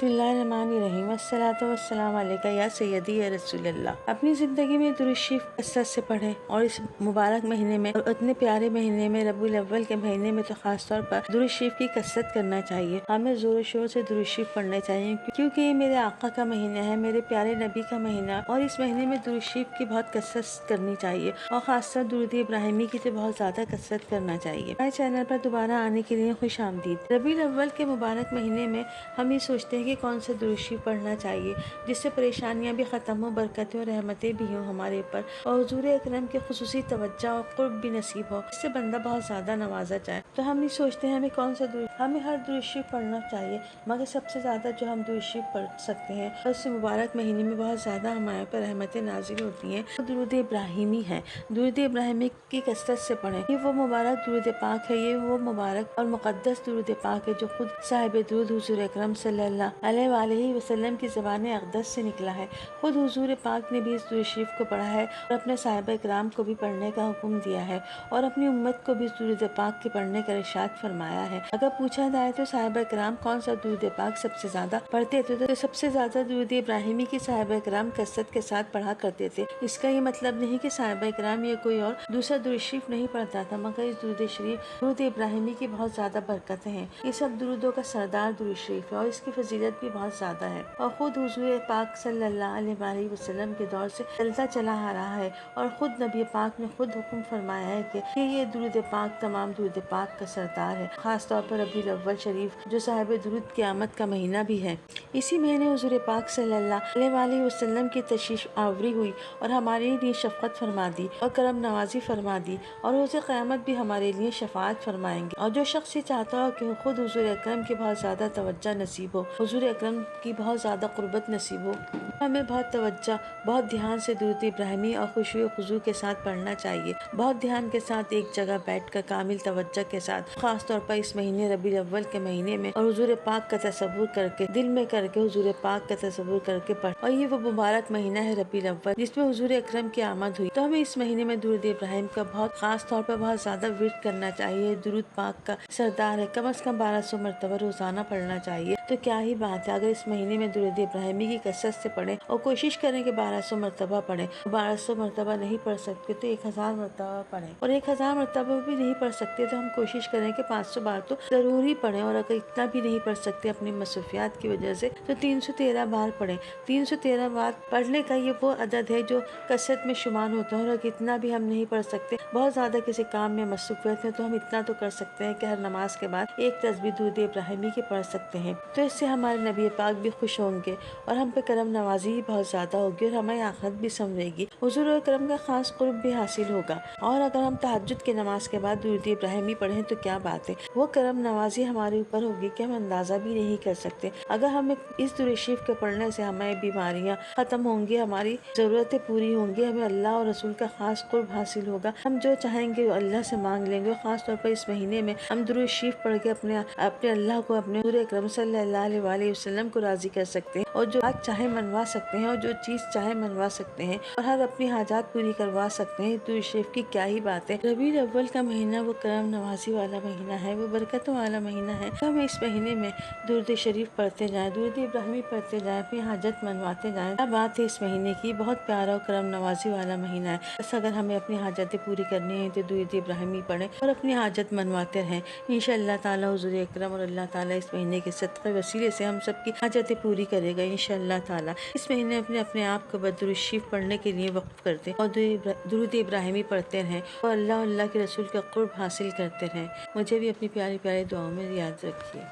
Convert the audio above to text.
बिस्मिल्लाहिर्रहमानिर्रहीम अस्सलातु वस्सलामु अलैका या सय्यदी या रसूल अल्लाह। अपनी ज़िंदगी में दुरूद शरीफ कसरत से पढ़ें और इस मुबारक महीने में और इतने प्यारे महीने में रबीउल अव्वल के महीने में तो खास तौर पर दुरूद शरीफ की कसरत करना चाहिए। हमें ज़ोर शोर से दुरूद शरीफ पढ़ने चाहिए क्योंकि ये मेरे आका का महीना है, मेरे प्यारे नबी का महीना, और इस महीने में दुरूद शरीफ की बहुत कसरत करनी चाहिए और खासतौर दुरूद इब्राहिमी की तो बहुत ज़्यादा कसरत करना चाहिए। हमारे चैनल पर दोबारा आने के लिए खुश आमदीद। रबीउल अव्वल के मुबारक महीने में हम ये सोचते हैं कि कौन सा दुरूद शरीफ पढ़ना चाहिए जिससे परेशानियां भी ख़त्म हो, बरकतें और रहमतें भी हों हमारे ऊपर, और हुजूर अकरम के खुसूसी तवज्जो और कुर्ब भी नसीब हो, इससे बंदा बहुत ज़्यादा नवाजा जाए। तो हम ये सोचते हैं हमें कौन सा हमें हर दुरूद शरीफ पढ़ना चाहिए, मगर सबसे ज़्यादा जो हम दुरूद शरीफ पढ़ सकते हैं और इस मुबारक महीने में बहुत ज़्यादा हमारे पर रहमतें नाजिल होती हैं, तो दुरूद इब्राहिमी है। दुरूद इब्राहिमी की कसरत से पढ़ें। ये वो मुबारक दुरूद पाक है, ये वो मुबारक और मुक़द्दस दुरूद पाक है जो खुद साहिब दुरूद हुजूर अकरम सल्लल्लाहु अलैहि वसल्लम की ज़बान अक़दस से निकला है। खुद हुजूर पाक ने भी इस दुरूद शरीफ को पढ़ा है और अपने साहिबा इकराम को भी पढ़ने का हुक्म दिया है और अपनी उम्मत को भी दुरूद पाक के पढ़ने का इरशाद फरमाया है। अगर पूछा जाए तो साहिबा इकराम कौन सा दुरूद पाक सबसे ज़्यादा पढ़ते थे, तो सबसे ज़्यादा दुरूद इब्राहिमी की साहिबा इकराम कसरत के साथ पढ़ा करते थे। इसका ये मतलब नहीं कि साहिबा इकराम या कोई और दूसरा दुरूद शरीफ नहीं पढ़ता था, मगर इस दुरूद इब्राहिमी की बहुत ज़्यादा बरकतें हैं। ये सब दुरूदों का सरदार दुरूद शरीफ है और इसकी फजीलत भी बहुत ज़्यादा है और ख़ुद हुजूर पाक सल्लल्लाहु अलैहि वसल्लम के दौर से चलता चला आ रहा है और ख़ुद नबी पाक ने खुद हुक्म फरमाया है कि ये दुरूद पाक तमाम दुरूद पाक का सरदार है, ख़ास तौर पर रबीउल अव्वल शरीफ जो साहिब दुरूद क़यामत का महीना भी है। इसी महीने हुजूर पाक सल्लल्लाहु अलैहि वसल्लम की तशरीफ़ आवरी हुई और हमारे लिए शफ़क़त फरमा दी और करम नवाजी फरमा दी और रोज़ क़यामत भी हमारे लिए शफ़ाअत फरमाएंगे। और जो शख्स ये चाहता हो कि खुद हुजूर अकरम की बहुत ज़्यादा तवज्जो नसीब हो, हुजूर अकरम की बहुत ज़्यादा क़ुर्बत नसीब हो, हमें बहुत तवज्जो बहुत ध्यान से दुरूद इब्राहिमी और खुशू खुजू के साथ पढ़ना चाहिए। बहुत ध्यान के साथ एक जगह बैठकर कामिल तवज्जो के साथ, खास तौर पर इस महीने रबीउल अव्वल के महीने में, और हुजूर पाक का तसव्वुर करके दिल में करके हुजूर पाक का तसव्वुर करके पढ़। और ये वो मुबारक महीना है रबीउल अव्वल जिसमें हुजूर अकरम की आमद हुई, तो हमें इस महीने में दुरूद इब्राहिम का बहुत खास तौर पर बहुत ज़्यादा विर्द करना चाहिए। दुरूद पाक का सरदार है, कम से कम 1200 मरतबा रोज़ाना पढ़ना चाहिए। तो क्या ही बात है अगर इस महीने में दुरूद इब्राहिमी की कसरत से पढ़ें और कोशिश करें कि 1200 मरतबा पढ़ें। 1200 मरतबा नहीं पढ़ सकते तो 1000 मरतबा पढ़ें, और 1000 मरतबा भी नहीं पढ़ सकते तो हम कोशिश करें कि 500 बार तो ज़रूर ही पढ़ें, और अगर इतना भी नहीं पढ़ सकते अपनी मसरूफियात की वजह से तो 313 बार पढ़ें। 313 बार पढ़ने का ये वो अदद है जो कसरत में शुमार होता है, और इतना भी हम नहीं पढ़ सकते, बहुत ज़्यादा किसी काम में मसरूफियत है, तो हम इतना तो कर सकते हैं कि हर नमाज के बाद एक तस्बीह दुरूद इब्राहिमी की पढ़ सकते हैं। तो इससे हमारे नबी पाक भी खुश होंगे और हम पे करम नवाजी भी बहुत ज़्यादा होगी और हमारी आखिरत भी संवरेगी, हुजूर करम का खास कुर्ब भी हासिल होगा। और अगर हम तहज्जुद की नमाज के बाद दुरूद इब्राहिमी पढ़ें तो क्या बात है, वो करम नवाजी हमारे ऊपर होगी कि हम अंदाज़ा भी नहीं कर सकते। अगर हमें इस दुरूद शरीफ के पढ़ने से हमारी बीमारियाँ ख़त्म होंगी, हमारी ज़रूरतें पूरी होंगी, हमें अल्लाह और रसूल का खास कुर्ब हासिल होगा, हम जो चाहेंगे वो अल्लाह से मांग लेंगे। खास तौर पर इस महीने में हम दुरूद शरीफ पढ़ के अपने अल्लाह को, अपने हुजूर अकरम सल्लल्लाहु अलैहि वसल्लम को राज़ी कर सकते हैं और जो बात चाहे मनवा सकते हैं और जो चीज़ चाहे मनवा सकते हैं और हर अपनी हाजात पूरी करवा सकते हैं। दुरूद शरीफ की क्या ही बात है। रबीउल अव्वल का महीना वो करम नवाजी वाला महीना है, वो बरकतों वाला महीना है। तो हमें इस महीने में दुरूद शरीफ पढ़ते जाएं, दुरूद इब्राहिमी पढ़ते जाएं, अपनी हाजत मनवाते जाएं। क्या बात है इस महीने की, बहुत प्यारा और करम नवाजी वाला महीना है। बस अगर हमें अपनी हाजतें पूरी करनी है तो दुरूद इब्राहिमी पढ़ें और अपनी हाजत मनवाते रहें। इंशाअल्लाह ताला हुजूर अकरम और अल्लाह ताला इस महीने के सदक़े वसीले से हम सबकी हाजतें पूरी करेगा इंशाअल्लाह ताला। इस महीने अपने आप को दुरूद शरीफ पढ़ने के लिए वक्फ करते और दुरूद इब्राहिमी पढ़ते रहें और अल्लाह के रसूल का कुर्ब हासिल करते रहें। मुझे भी अपनी प्यारी प्यारी दुआओं में याद रखिए।